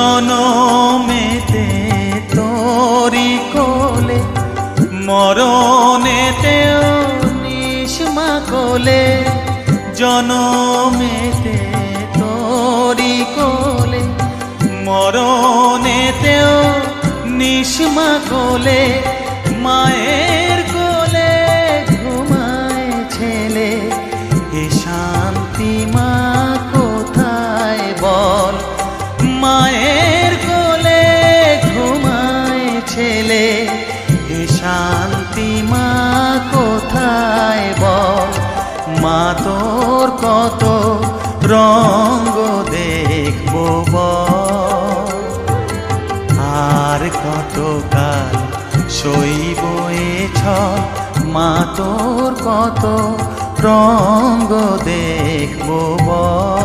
জনমেতে তোরি কোলে, মরণেতেও নিষ্মা কোলে। জনমেতে তোরি কোলে, মরণেতেও নিষ্মা কোলে। মায়ের কোলে ঘুমায় ছেলে, এ শান্তি মা কোথায় বল। মায়ের কোলে ঘুমায় ছেলে, এ শান্তি মা কোথায় বল। মা তোর কত রঙ্গ দেখবো বল, আর কতকাল সইব এ ছল। মা তোর কত রঙ্গ দেখবো বল।